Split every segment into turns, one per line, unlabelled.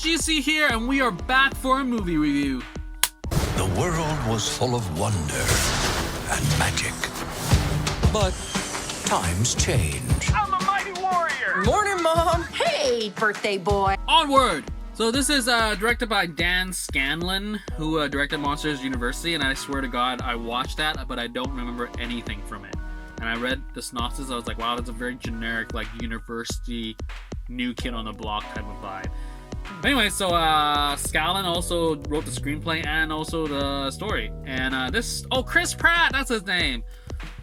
GC here, and we are back for a movie review.
The world was full of wonder and magic. But times change.
I'm a mighty warrior!
Morning, Mom! Hey, birthday boy!
Onward! So this is directed by Dan Scanlon, who directed Monsters University, and I swear to God, I watched that, but I don't remember anything from it. And I read the synopsis, I was like, wow, that's a very generic, like, university, new kid on the block type of vibe. But anyway, so Scanlon also wrote the screenplay and also the story. And Chris Pratt, that's his name.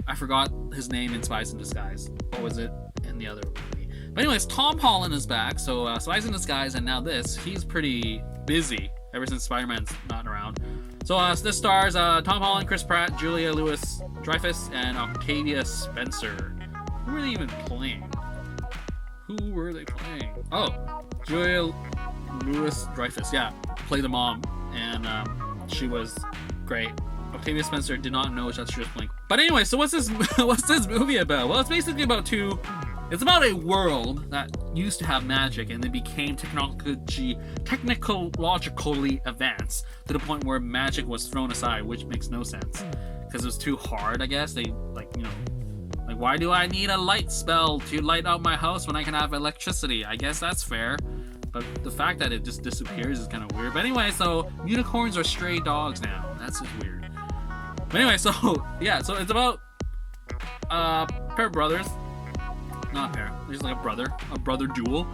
I forgot his name in Spies in Disguise. What was it in the other movie? But anyways, Tom Holland is back. So Spies in Disguise and now this. He's pretty busy ever since Spider-Man's not around. So this stars Tom Holland, Chris Pratt, Julia Louis-Dreyfus, and Octavia Spencer. Who were they even playing? Oh, Julia Louis-Dreyfus, yeah, played the mom, and she was great. Octavia Spencer did not know that she was playing. But anyway, so what's this movie about? Well, it's basically about it's about a world that used to have magic and then became technologically advanced to the point where magic was thrown aside, which makes no sense because it was too hard, I guess. They, why do I need a light spell to light out my house when I can have electricity? I guess that's fair. But the fact that it just disappears is kind of weird. But anyway, so unicorns are stray dogs now. That's just weird. But anyway, so yeah, so it's about a pair of brothers. Not a pair. There's like a brother duel.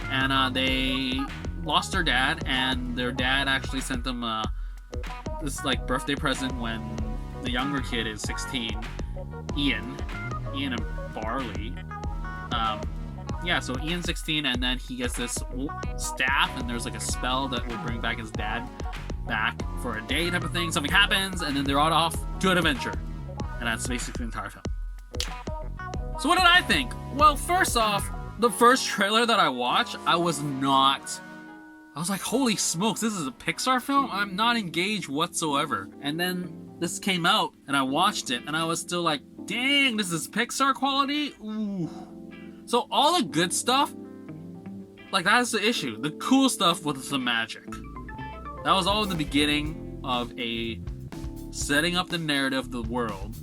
And they lost their dad, and their dad actually sent them this like birthday present when the younger kid is 16. Ian and Barley. So Ian's 16, and then he gets this staff, and there's like a spell that will bring back his dad back for a day type of thing. Something happens, and then they're all off to an adventure. And that's basically the entire film. So what did I think? Well, first off, the first trailer that I watched, I was like, holy smokes, this is a Pixar film? I'm not engaged whatsoever. And then this came out, and I watched it, and I was still like, dang, this is Pixar quality? Ooh. So all the good stuff, like that's the issue. The cool stuff was the magic. That was all in the beginning of setting up the narrative of the world.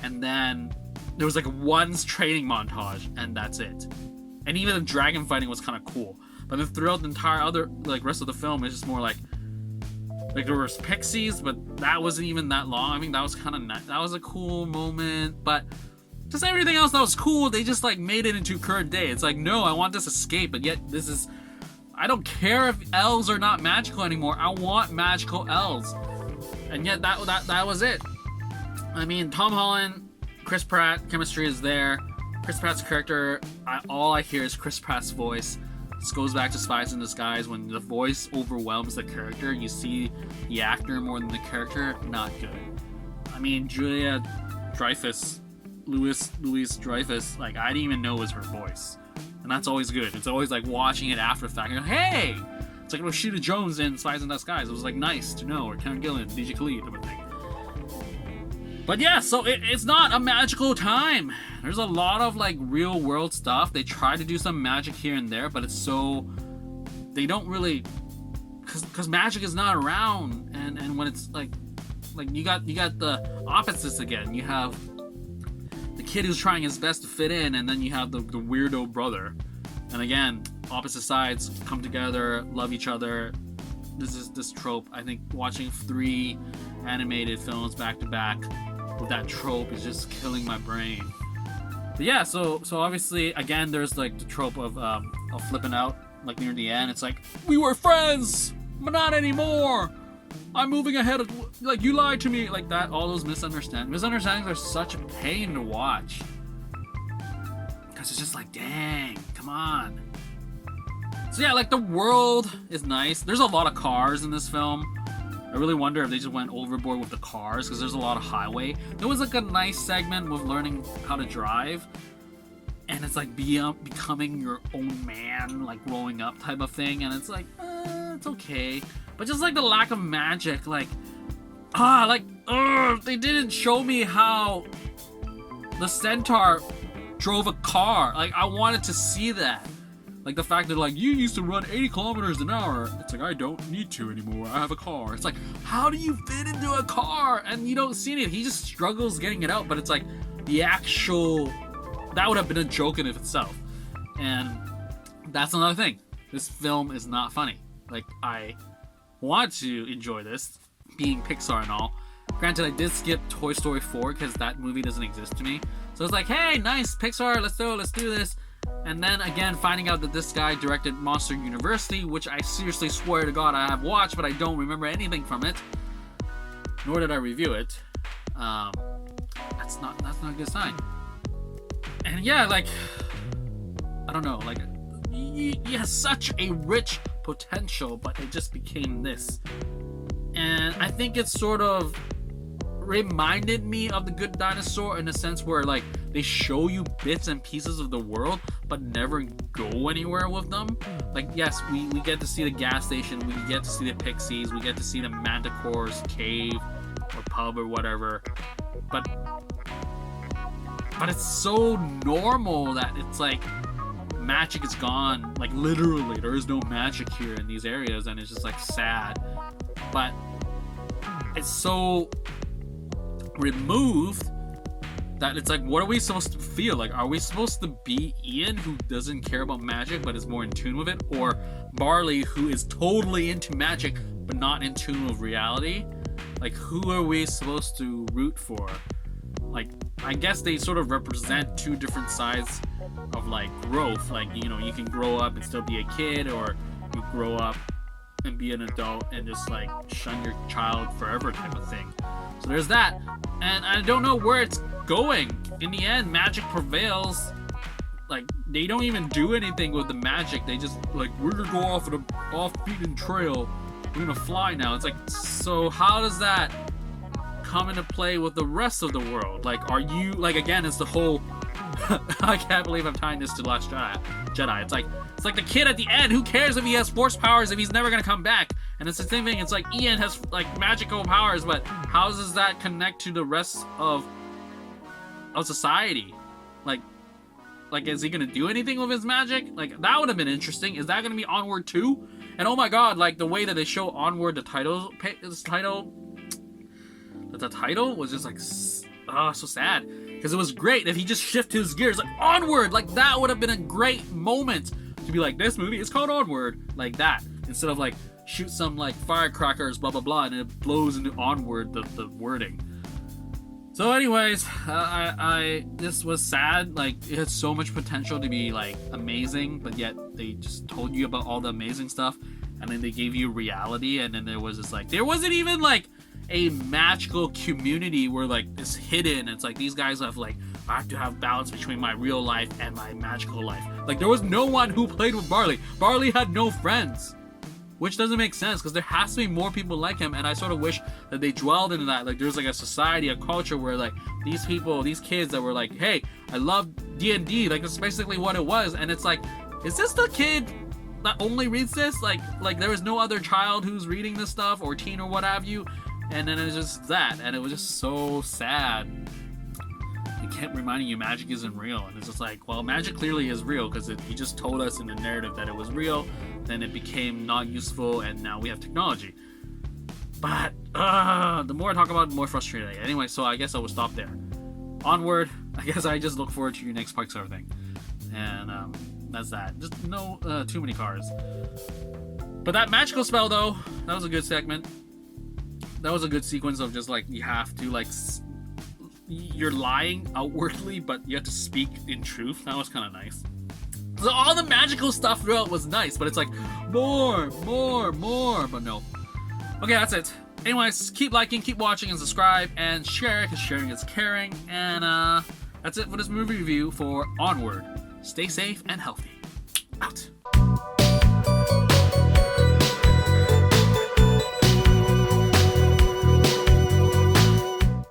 And then there was like one training montage, and that's it. And even the dragon fighting was kind of cool. But then throughout the entire rest of the film, it's just more like there was pixies, but that wasn't even that long. I mean, that was kind of nice. That was a cool moment, but just everything else that was cool, they just like made it into current day. It's like, no, I want this escape, but yet I don't care if elves are not magical anymore. I want magical elves. And yet that was it. I mean, Tom Holland, Chris Pratt, chemistry is there. Chris Pratt's character, all I hear is Chris Pratt's voice. This goes back to Spies in Disguise. When the voice overwhelms the character, you see the actor more than the character. Not good. I mean, Julia Louis-Dreyfus, like, I didn't even know it was her voice. And that's always good. It's always like watching it after the fact. You're like, hey! It's like Rashida Jones in Spies in Disguise. It was like nice to know. Or Karen Gillan, DJ Khalid, type of thing. But yeah, so it's not a magical time. There's a lot of like real world stuff. They try to do some magic here and there, but they don't really, because magic is not around. And when it's like you got the opposites again. You have the kid who's trying his best to fit in, and then you have the weirdo brother. And again, opposite sides come together, love each other. This trope. I think watching 3 animated films back to back with that trope is just killing my brain. But yeah, so obviously again there's like the trope of flipping out like near the end. It's like, we were friends, but not anymore. I'm moving ahead. Like, you lied to me, like that. All those misunderstandings are such a pain to watch. Because it's just like, dang, come on. So yeah, like the world is nice. There's a lot of cars in this film. I really wonder if they just went overboard with the cars, because there's a lot of highway. There was like a nice segment with learning how to drive, and it's like becoming your own man, like growing up type of thing, and it's like, it's okay. But just like the lack of magic, they didn't show me how the centaur drove a car. Like, I wanted to see that. Like the fact that like, you used to run 80 kilometers an hour. It's like, I don't need to anymore. I have a car. It's like, how do you fit into a car? And you don't see it. He just struggles getting it out. But it's like the actual, that would have been a joke in of itself. And that's another thing. This film is not funny. Like, I want to enjoy this, being Pixar and all. Granted, I did skip Toy Story 4 because that movie doesn't exist to me. So it's like, hey, nice, Pixar, let's do this. And then again, finding out that this guy directed Monster University, which I seriously swear to God I have watched, but I don't remember anything from it. Nor did I review it. That's not a good sign. And yeah, like, I don't know, like, he has such a rich potential, but it just became this. And I think it sort of reminded me of The Good Dinosaur in a sense where like they show you bits and pieces of the world but never go anywhere with them. Like, yes, we get to see the gas station, we get to see the pixies, we get to see the Manticore's cave or pub or whatever, but it's so normal that it's like magic is gone. Like, literally there is no magic here in these areas, and it's just like sad. But it's so removed that it's like, what are we supposed to feel? Like, are we supposed to be Ian, who doesn't care about magic but is more in tune with it, or Barley, who is totally into magic but not in tune with reality? Like, who are we supposed to root for? Like, I guess they sort of represent two different sides of like growth. Like, you know, you can grow up and still be a kid, or you grow up and be an adult and just like shun your child forever type of thing. So there's that, and I don't know where it's going. In the end, magic prevails. Like, they don't even do anything with the magic. They just like, we're gonna go off an off-beaten trail. We're gonna fly now. It's like, so how does that come into play with the rest of the world? Like, are you like, again, it's the whole I can't believe I'm tying this to The Last Jedi. It's like the kid at the end. Who cares if he has force powers if he's never gonna come back? And it's the same thing. It's like Ian has like magical powers, but how does that connect to the rest of society? Like is he gonna do anything with his magic? Like, that would have been interesting. Is that gonna be Onward 2? And oh my God, like the way that they show Onward, the title was just like, so sad. Because it was great if he just shifted his gears, like, Onward! Like, that would have been a great moment to be like, this movie is called Onward, like that. Instead of like, shoot some like firecrackers, blah blah blah, and it blows into Onward, the wording. So anyways, this was sad. Like, it had so much potential to be like amazing, but yet they just told you about all the amazing stuff, and then they gave you reality, and then there was this like, there wasn't even like a magical community where like it's hidden. It's like, these guys have like, I have to have balance between my real life and my magical life. Like, there was no one who played with Barley. Barley had no friends, which doesn't make sense because there has to be more people like him. And I sort of wish that they dwelled into that. Like, there's like a society, a culture where like these people, these kids that were like, hey, I love D&D. Like, that's basically what it was. And it's like, is this the kid that only reads this? Like there was no other child who's reading this stuff, or teen or what have you. And then it's just that, and it was just so sad. It kept reminding you magic isn't real, and it's just like, well, magic clearly is real because he just told us in the narrative that it was real. Then it became not useful, and now we have technology. But the more I talk about it, the more frustrated I get. Anyway, so I guess I will stop there. Onward. I guess I just look forward to your next Pixar thing, and that's that. Just no too many cars. But that magical spell, though, that was a good segment. That was a good sequence of just like, you have to like, you're lying outwardly, but you have to speak in truth. That was kind of nice. So all the magical stuff throughout was nice, but it's like, more, but no. Okay, that's it. Anyways, keep liking, keep watching, and subscribe, and share, because sharing is caring. And that's it for this movie review for Onward. Stay safe and healthy. Out.